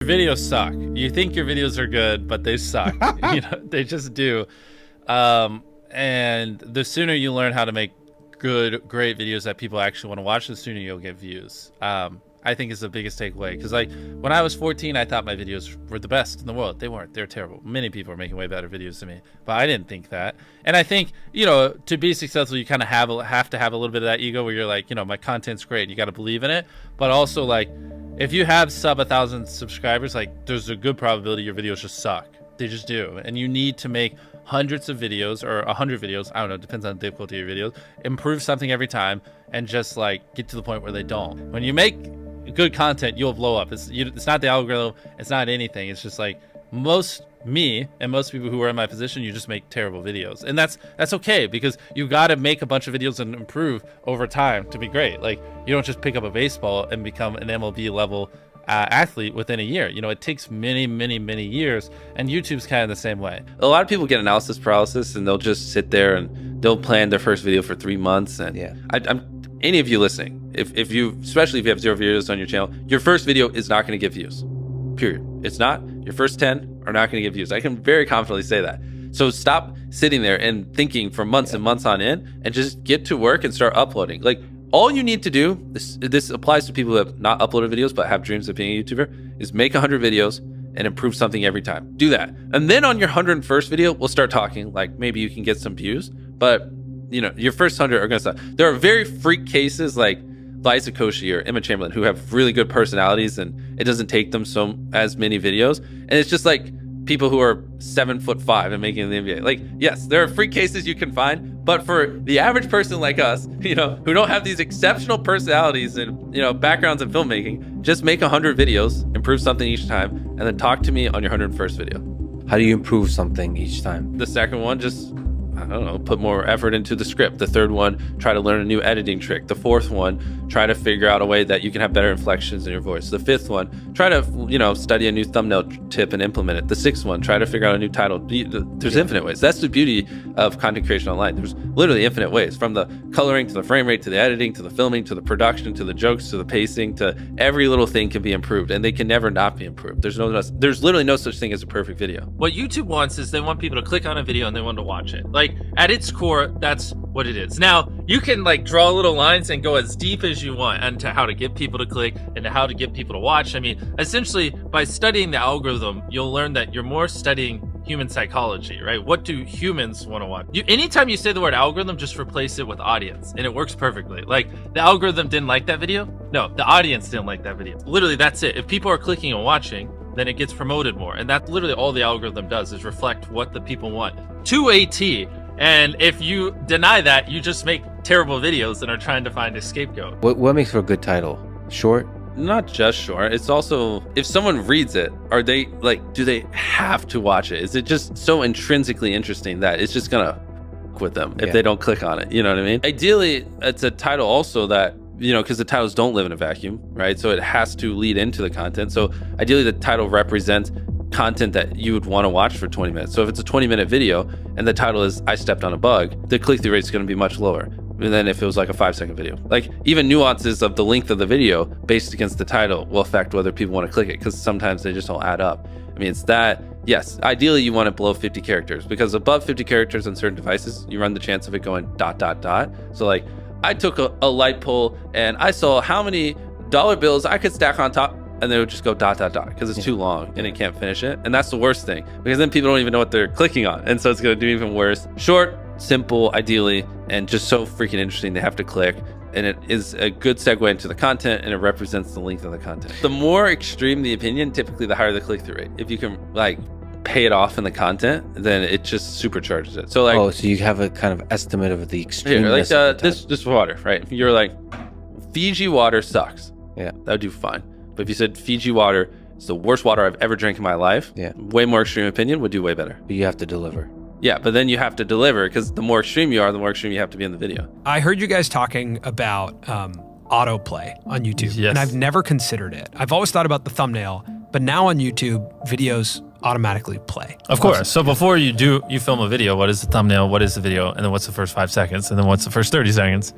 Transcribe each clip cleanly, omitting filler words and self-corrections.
Your videos suck. You think your videos are good, but they suck. They just do. And the sooner you learn how to make great videos that people actually want to watch, the sooner you'll get views. I think is the biggest takeaway, because like when I was 14, I thought my videos were the best in the world. They weren't. They're terrible. Many people are making way better videos than me, but I didn't think that. And I think, to be successful, you kind of have to have a little bit of that ego where you're like, my content's great. You got to believe in it. But also, like, if you have sub 1,000 subscribers, like, there's a good probability your videos just suck. They just do. And you need to make hundreds of videos or 100 videos. I don't know. It depends on the difficulty of your videos. Improve something every time and just like get to the point where they don't. When you make good content, you'll blow up. It's not the algorithm. It's not anything. It's just like me and most people who are in my position, you just make terrible videos. And that's okay, because you got to make a bunch of videos and improve over time to be great. Like, you don't just pick up a baseball and become an MLB level athlete within a year. It takes many, many, many years, and YouTube's kind of the same way. A lot of people get analysis paralysis, and they'll just sit there and they'll plan their first video for 3 months. And any of you listening, especially if you have 0 videos on your channel, your first video is not going to get views, period. It's not. Your first 10 are not going to get views. I can very confidently say that. So stop sitting there and thinking for months and months on end, and just get to work and start uploading. Like, all you need to do, this applies to people who have not uploaded videos but have dreams of being a YouTuber, is make 100 videos and improve something every time. Do that. And then on your 101st video, we'll start talking, like, maybe you can get some views, but your first 100 are gonna suck. There are very freak cases like Liza Koshy or Emma Chamberlain who have really good personalities, and it doesn't take them as many videos. And it's just like people who are 7'5" and making the NBA. Like, yes, there are freak cases you can find, but for the average person like us, who don't have these exceptional personalities and, backgrounds in filmmaking, just make 100 videos, improve something each time, and then talk to me on your 101st video. How do you improve something each time? The second one, just, I don't know, put more effort into the script. The third one, try to learn a new editing trick. The fourth one, try to figure out a way that you can have better inflections in your voice. The fifth one, try to, study a new thumbnail tip and implement it. The sixth one, try to figure out a new title. There's infinite ways. That's the beauty of content creation online. There's literally infinite ways, from the coloring to the frame rate to the editing to the filming to the production to the jokes to the pacing, to every little thing can be improved, and they can never not be improved. There's literally no such thing as a perfect video. What YouTube wants is they want people to click on a video and they want to watch it. Like, at its core, that's what it is. Now, you can like draw little lines and go as deep as you want into how to get people to click and how to get people to watch. I mean, essentially, by studying the algorithm, you'll learn that you're more studying human psychology, right? What do humans want to watch? Anytime you say the word algorithm, just replace it with audience, and it works perfectly. Like, the algorithm didn't like that video? No, the audience didn't like that video. Literally, that's it. If people are clicking and watching, then it gets promoted more. And that's literally all the algorithm does, is reflect what the people want to a T. And if you deny that, you just make terrible videos and are trying to find a scapegoat. What makes for a good title? Short? Not just short. It's also, if someone reads it, are they like, do they have to watch it? Is it just so intrinsically interesting that it's just gonna with them if they don't click on it? You know what I mean? Ideally, it's a title also that, because the titles don't live in a vacuum, right? So it has to lead into the content. So ideally, the title represents content that you would want to watch for 20 minutes. So if it's a 20-minute video and the title is I stepped on a bug, the click-through rate is going to be much lower than if it was like a 5-second video. Like, even nuances of the length of the video based against the title will affect whether people want to click it, because sometimes they just don't add up. I mean, it's that, yes, ideally you want it below 50 characters, because above 50 characters on certain devices, you run the chance of it going ... So like, I took a light pole and I saw how many dollar bills I could stack on top, and they would just go ... because it's too long and it can't finish it. And that's the worst thing, because then people don't even know what they're clicking on. And so it's going to do even worse. Short, simple, ideally, and just so freaking interesting they have to click. And it is a good segue into the content, and it represents the length of the content. The more extreme the opinion, typically the higher the click-through rate. If you can like pay it off in the content, then it just supercharges it. So like, so you have a kind of estimate of the extreme. Like this water, right? You're like, Fiji water sucks. Yeah, that would do fine. But if you said Fiji water is the worst water I've ever drank in my life, way more extreme opinion would do way better. But you have to deliver. Yeah, but then you have to deliver, because the more extreme you are, the more extreme you have to be in the video. I heard you guys talking about autoplay on YouTube, and I've never considered it. I've always thought about the thumbnail, but now on YouTube, videos automatically play. Of course. So before you film a video, what is the thumbnail? What is the video? And then what's the first 5 seconds? And then what's the first 30 seconds?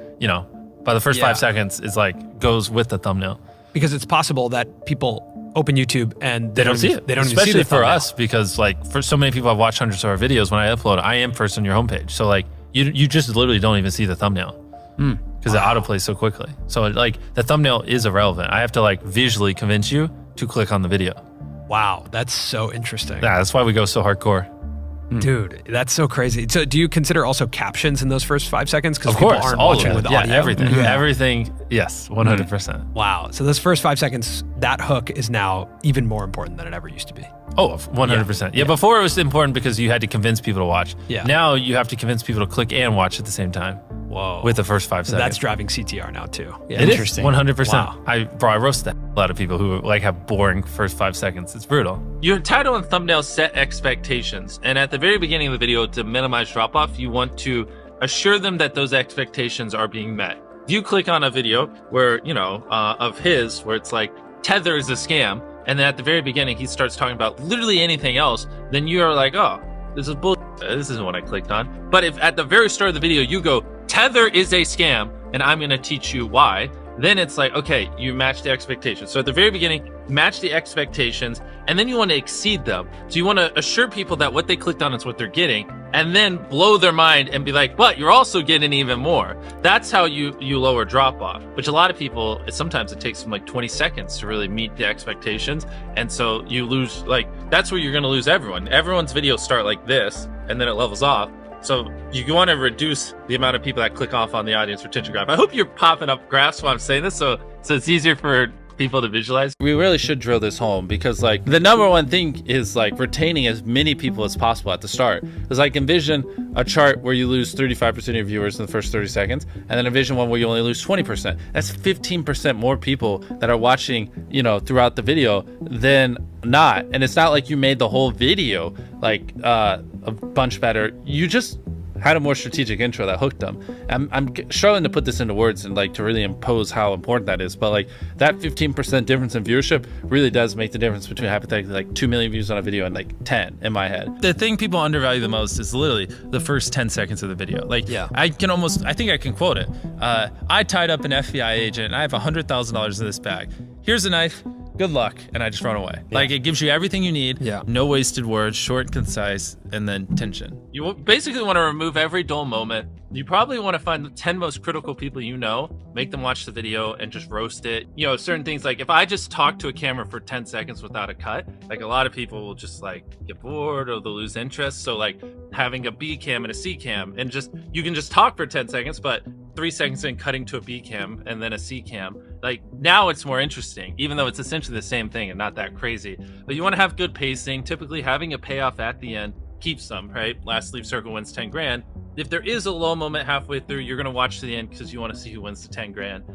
By the first 5 seconds is like goes with the thumbnail. Because it's possible that people open YouTube and They don't see it. They don't Especially even see the for thumbnail. us, because like for so many people I've watched hundreds of our videos, when I upload, I am first on your homepage. So like you just literally don't even see the thumbnail because it autoplays so quickly. So like the thumbnail is irrelevant. I have to like visually convince you to click on the video. Wow, that's so interesting. Yeah, that's why we go so hardcore. Dude, that's so crazy. So do you consider also captions in those first 5 seconds? Because Of people course, aren't all watching of with it. Yeah, audio. everything. Yeah. Everything. Yes, 100%. Wow. So those first 5 seconds, that hook is now even more important than it ever used to be. Oh, 100%. Yeah, before it was important because you had to convince people to watch. Yeah. Now you have to convince people to click and watch at the same time. Whoa. With the first 5 So seconds. that's driving CTR now too. Yeah. It is, Interesting. 100%. Wow. I roast that a lot of people who like have boring first 5 seconds. It's brutal. Your title and thumbnail set expectations, and at the very beginning of the video, to minimize drop off, you want to assure them that those expectations are being met. If you click on a video where of his where it's like Tether is a scam, and then at the very beginning he starts talking about literally anything else, then you are like, oh, this is bull. This isn't what I clicked on. But if at the very start of the video you go, Tether is a scam, and I'm going to teach you why, then it's like, okay, you match the expectations. So at the very beginning, match the expectations, and then you want to exceed them. So you want to assure people that what they clicked on is what they're getting, and then blow their mind and be like, but you're also getting even more. That's how you lower drop off, which a lot of people, sometimes it takes them like 20 seconds to really meet the expectations. And so you lose, like, that's where you're going to lose everyone. Everyone's videos start like this, and then it levels off. So you want to reduce the amount of people that click off on the audience retention graph. I hope you're popping up graphs while I'm saying this, so it's easier for people to visualize. We really should drill this home, because like the number one thing is like retaining as many people as possible at the start. Because like envision a chart where you lose 35% of your viewers in the first 30 seconds, and then envision one where you only lose 20%. That's 15% more people that are watching, throughout the video than not. And it's not like you made the whole video like a bunch better. You just had a more strategic intro that hooked them. I'm struggling to put this into words and like to really impose how important that is, but like that 15% difference in viewership really does make the difference between hypothetically like 2 million views on a video and like 10 in my head. The thing people undervalue the most is literally the first 10 seconds of the video. Like, yeah, I think I can quote it. I tied up an FBI agent and I have $100,000 in this bag. Here's a knife. Good luck, and I just run away. Yeah. Like, it gives you everything you need. Yeah. No wasted words, short and concise, and then tension. You basically want to remove every dull moment. You probably want to find the 10 most critical people you know, make them watch the video, and just roast it. Certain things, like if I just talk to a camera for 10 seconds without a cut, like a lot of people will just like get bored or they'll lose interest. So like having a B cam and a C cam, and you can just talk for 10 seconds, but 3 seconds in cutting to a B cam and then a C cam, like now it's more interesting, even though it's essentially the same thing and not that crazy. But you want to have good pacing. Typically having a payoff at the end keeps them, right? Last sleeve circle wins 10 grand. If there is a low moment halfway through, you're going to watch to the end because you want to see who wins the 10 grand.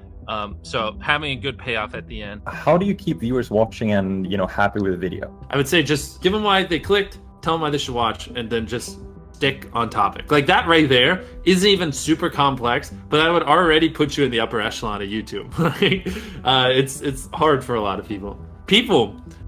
So having a good payoff at the end. How do you keep viewers watching and, happy with the video? I would say just give them why they clicked, tell them why they should watch, and then just stick on topic. Like that right there isn't even super complex, but that would already put you in the upper echelon of YouTube. It's hard for a lot of people.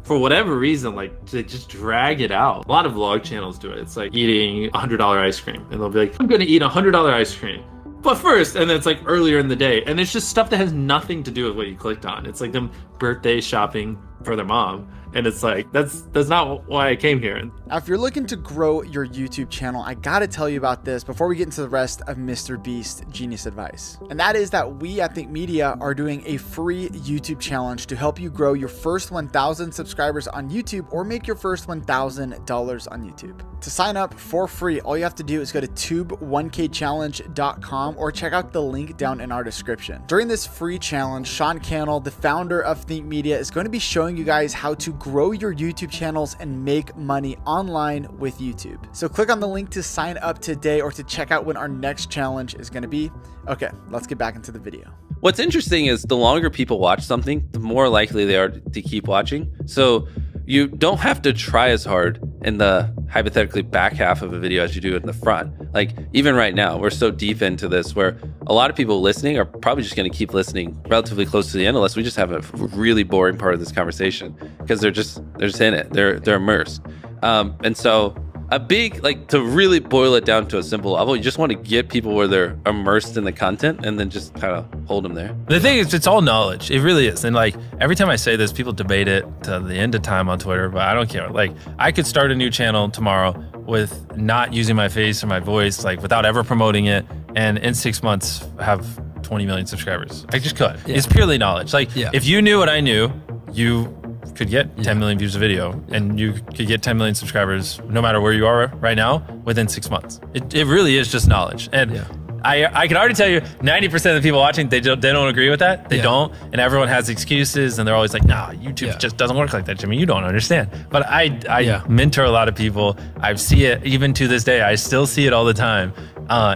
For whatever reason, like they just drag it out. A lot of vlog channels do it. It's like eating $100 ice cream, and they'll be like, I'm gonna eat $100 ice cream. But first, and then it's like earlier in the day, and it's just stuff that has nothing to do with what you clicked on. It's like them birthday shopping for their mom. And it's like, that's not why I came here. Now, if you're looking to grow your YouTube channel, I gotta tell you about this before we get into the rest of Mr. Beast Genius Advice. And that is that we at Think Media are doing a free YouTube challenge to help you grow your first 1,000 subscribers on YouTube or make your first $1,000 on YouTube. To sign up for free, all you have to do is go to tube1kchallenge.com or check out the link down in our description. During this free challenge, Sean Cannell, the founder of Think Media, is going to be showing you guys how to grow your YouTube channels and make money online with YouTube. So click on the link to sign up today or to check out when our next challenge is going to be. Okay, let's get back into the video. What's interesting is the longer people watch something, the more likely they are to keep watching. So you don't have to try as hard in the hypothetically back half of a video as you do in the front. Like even right now, we're so deep into this where a lot of people listening are probably just going to keep listening relatively close to the end unless we just have a really boring part of this conversation because they're just in it. They're immersed. And so a big, like, to really boil it down to a simple level, you just want to get people where they're immersed in the content and then just kind of hold them there. The thing is, it's all knowledge. It really is. And like every time I say this, people debate it to the end of time on Twitter, but I don't care. Like I could start a new channel tomorrow with not using my face or my voice, like without ever promoting it, and in 6 months have 20 million subscribers. I just could. It's purely knowledge. Like if you knew what I knew, you could get 10 million views a video, and you could get 10 million subscribers no matter where you are right now within 6 months. It really is just knowledge. And I can already tell you 90% of the people watching, they don't agree with that. They don't. And everyone has excuses, and they're always like, nah, YouTube just doesn't work like that, Jimmy. You don't understand. But I mentor a lot of people. I see it even to this day. I still see it all the time.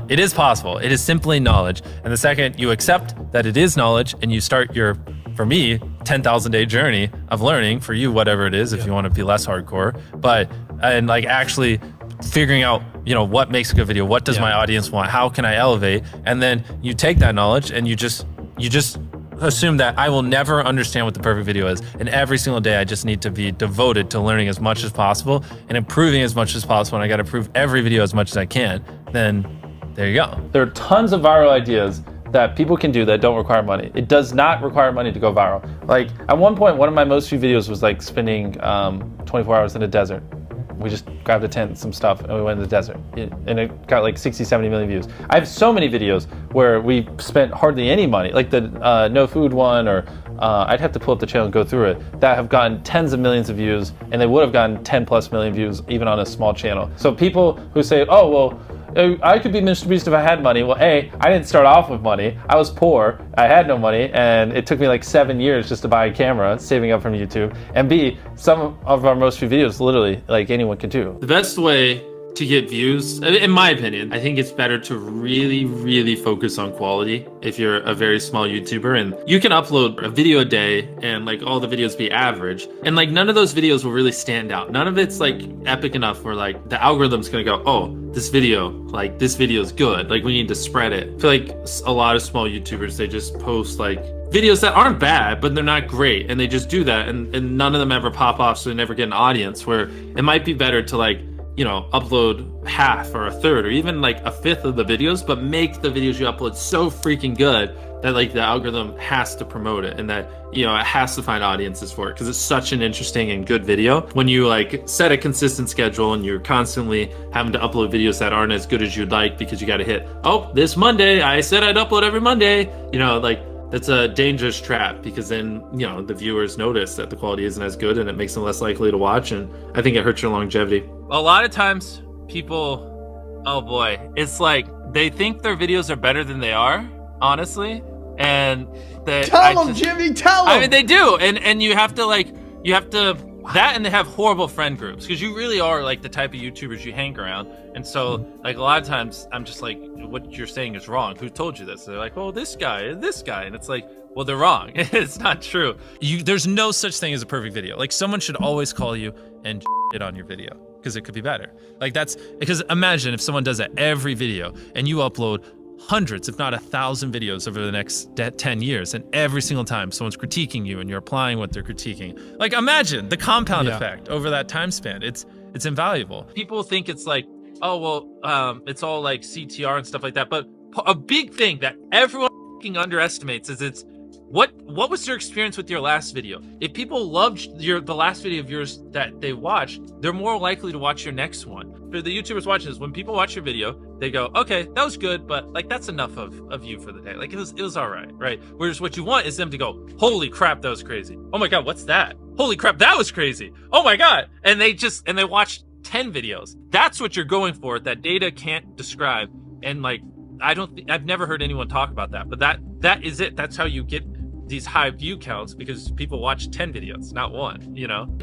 It is possible. It is simply knowledge. And the second you accept that it is knowledge and you start your, for me, 10,000 day journey of learning, for you, whatever it is, if you want to be less hardcore, and like actually figuring out, what makes a good video, what does my audience want, how can I elevate, and then you take that knowledge and you just assume that I will never understand what the perfect video is, and every single day I just need to be devoted to learning as much as possible and improving as much as possible, and I got to improve every video as much as I can. Then there you go. There are tons of viral ideas that people can do that don't require money. It does not require money to go viral. Like at one point, one of my most viewed videos was like spending 24 hours in a desert. We just grabbed a tent and some stuff and we went in the desert, and it got like 60, 70 million views. I have so many videos where we spent hardly any money, like the no food one, or I'd have to pull up the channel and go through it, that have gotten tens of millions of views, and they would have gotten 10 plus million views even on a small channel. So people who say, oh, well, I could be Mr. Beast if I had money. Well, A, I didn't start off with money. I was poor. I had no money, and it took me like 7 years just to buy a camera, saving up from YouTube. And B, some of our most viewed videos, literally, like anyone can do. The best way to get views, in my opinion, I think it's better to really, really focus on quality if you're a very small YouTuber. And you can upload a video a day and like all the videos be average, and like none of those videos will really stand out. None of it's like epic enough where like the algorithm's gonna go, oh, this video is good, like we need to spread it. I feel like a lot of small YouTubers, they just post like videos that aren't bad, but they're not great, and they just do that, and none of them ever pop off, so they never get an audience. Where it might be better to like, upload half or a third or even like a fifth of the videos, but make the videos you upload so freaking good that like the algorithm has to promote it, and that it has to find audiences for it, because it's such an interesting and good video. When you like set a consistent schedule and you're constantly having to upload videos that aren't as good as you'd like because you got to hit, oh, this Monday I said I'd upload every Monday, like that's a dangerous trap, because then the viewers notice that the quality isn't as good and it makes them less likely to watch, and I think it hurts your longevity. A lot of times people, oh boy, it's like they think their videos are better than they are, honestly, and tell them, Jimmy, tell them. I mean, they do, and you have to that, and they have horrible friend groups, because you really are like the type of YouTubers you hang around. And so like a lot of times I'm just like, what you're saying is wrong. Who told you this? They're like, oh, this guy. And it's like, well, they're wrong. It's not true. There's no such thing as a perfect video. Like someone should always call you and it on your video, because it could be better. Like that's because imagine if someone does that every video and you upload hundreds, if not 1,000 videos over the next 10 years, and every single time someone's critiquing you and you're applying what they're critiquing. Like imagine the compound effect over that time span. It's invaluable. People think it's like, oh, well, it's all like CTR and stuff like that. But a big thing that everyone underestimates is what was your experience with your last video? If people loved the last video of yours that they watched, they're more likely to watch your next one. For the YouTubers watching this, when people watch your video, they go, okay, that was good, but like that's enough of you for the day. Like it was all right, right? Whereas what you want is them to go, holy crap, that was crazy. Oh my God, what's that? Holy crap, that was crazy. Oh my God. And they watch 10 videos. That's what you're going for, that data can't describe. And like, I've never heard anyone talk about that, but that is it. That's how you get these high view counts, because people watch 10 videos, not one,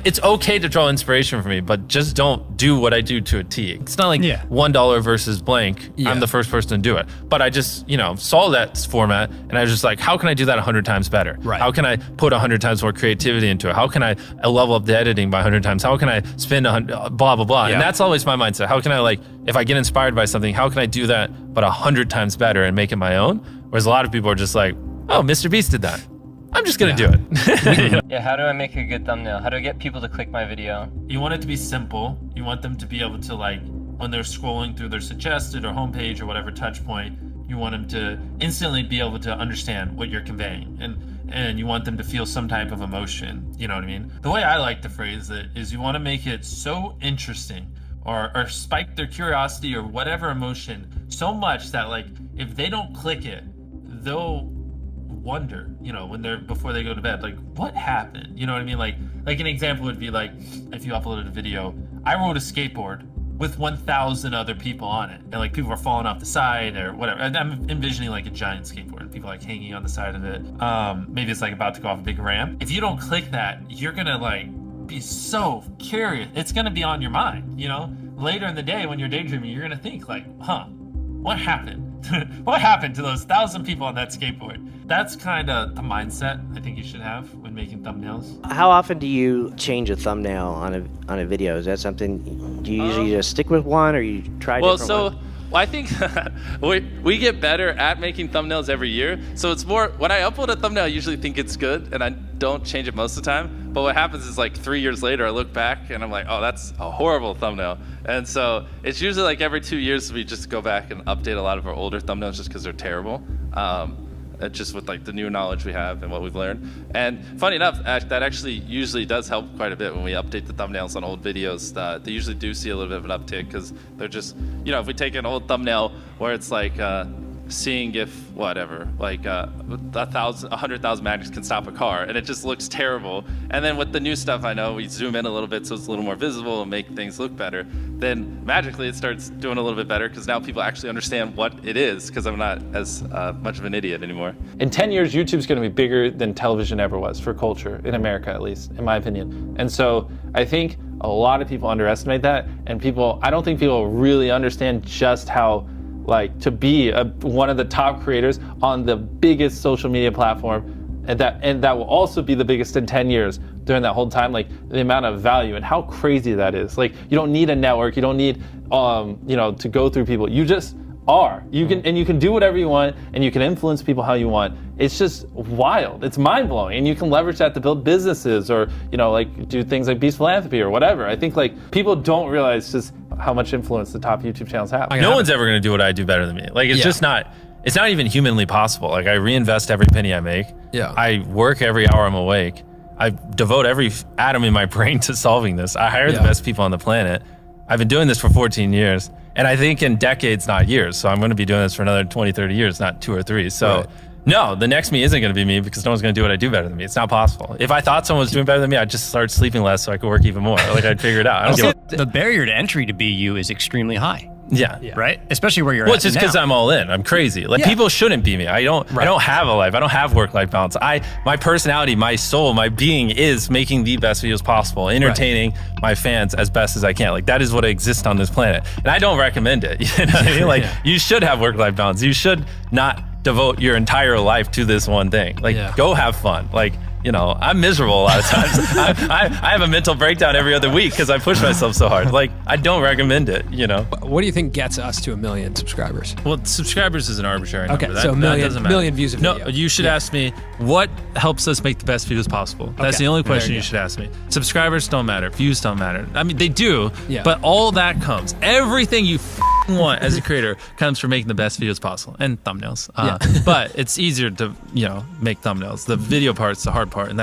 It's okay to draw inspiration from me, but just don't do what I do to a T. It's not like $1 versus blank. I'm the first person to do it. But I just, saw that format and I was just like, how can I do that 100 times better? Right. How can I put 100 times more creativity into it? How can I level up the editing by 100 times? How can I spend 100, blah, blah, blah. Yeah. And that's always my mindset. How can I if I get inspired by something, how can I do that, but 100 times better and make it my own? Whereas a lot of people are just like, oh, Mr. Beast did that. I'm just gonna do it. Yeah, how do I make a good thumbnail? How do I get people to click my video? You want it to be simple. You want them to be able to, like, when they're scrolling through their suggested or homepage or whatever touch point, you want them to instantly be able to understand what you're conveying, and you want them to feel some type of emotion. You know what I mean? The way I like to phrase it is you want to make it so interesting or spike their curiosity or whatever emotion so much that, like, if they don't click it, they'll wonder, you know, before they go to bed, like, what happened? You know what I mean? Like an example would be, like, if you uploaded a video, I rode a skateboard with 1,000 other people on it, and, like, people are falling off the side or whatever. And I'm envisioning, like, a giant skateboard, people, like, hanging on the side of it. Maybe it's, like, about to go off a big ramp. If you don't click that, you're gonna, like, be so curious. It's gonna be on your mind, you know? Later in the day when you're daydreaming, you're gonna think, like, what happened? What happened to those 1,000 people on that skateboard? That's kind of the mindset I think you should have when making thumbnails. How often do you change a thumbnail on a video? Is that something, do you usually just stick with one, or you try different ones? Well, I think we get better at making thumbnails every year. So it's more, when I upload a thumbnail, I usually think it's good, and I don't change it most of the time. But what happens is, like, 3 years later, I look back and I'm like, oh, that's a horrible thumbnail. And so it's usually like every 2 years we just go back and update a lot of our older thumbnails just because they're terrible. Just with, like, the new knowledge we have and what we've learned. And funny enough, that actually usually does help quite a bit when we update the thumbnails on old videos. They usually do see a little bit of an uptick because they're just, you know, if we take an old thumbnail where it's like seeing if whatever, like 100,000 magnets can stop a car, and it just looks terrible. And then with the new stuff, I know we zoom in a little bit so it's a little more visible and make things look better. Then magically it starts doing a little bit better because now people actually understand what it is, because I'm not as much of an idiot anymore. In 10 years, YouTube's going to be bigger than television ever was for culture, in America at least, in my opinion. And so I think a lot of people underestimate that, and I don't think people really understand just how, like, to be one of the top creators on the biggest social media platform, and that will also be the biggest in 10 years during that whole time, like, the amount of value and how crazy that is. Like, you don't need a network, you don't need you know, to go through people. You just are. You can do whatever you want, and you can influence people how you want. It's just wild. It's mind-blowing, and you can leverage that to build businesses, or, you know, like, do things like Beast Philanthropy or whatever. I think, like, people don't realize just how much influence the top YouTube channels have. No one's ever gonna do what I do better than me. Like, it's just not. It's not even humanly possible. Like, I reinvest every penny I make. Yeah. I work every hour I'm awake. I devote every atom in my brain to solving this. I hire the best people on the planet. I've been doing this for 14 years, and I think in decades, not years. So I'm going to be doing this for another 20, 30 years, not 2 or 3. So no, the next me isn't going to be me, because no one's going to do what I do better than me. It's not possible. If I thought someone was doing better than me, I'd just start sleeping less so I could work even more. Like, I'd figure it out. I don't The barrier to entry to be you is extremely high. Yeah. Right? Especially where you're well, at it's just because I'm all in. I'm crazy. Like, people shouldn't be me. I don't have a life. I don't have work-life balance. My personality, my soul, my being is making the best videos possible, entertaining my fans as best as I can. Like, that is what exists on this planet. And I don't recommend it. You know what I mean? Like, you should have work-life balance. You should not devote your entire life to this one thing. Like, go have fun. Like, you know, I'm miserable a lot of times. I have a mental breakdown every other week because I push myself so hard. Like, I don't recommend it, you know. What do you think gets us to 1 million subscribers? Well, subscribers is an arbitrary number. Okay, so that doesn't matter. Million views a video. No, you should ask me, what helps us make the best videos possible? That's the only question you should ask me. Subscribers don't matter. Views don't matter. I mean, they do, but all that comes. Everything you want as a creator comes from making the best videos possible, and thumbnails. But it's easier to, you know, make thumbnails. The video part's the hard part, and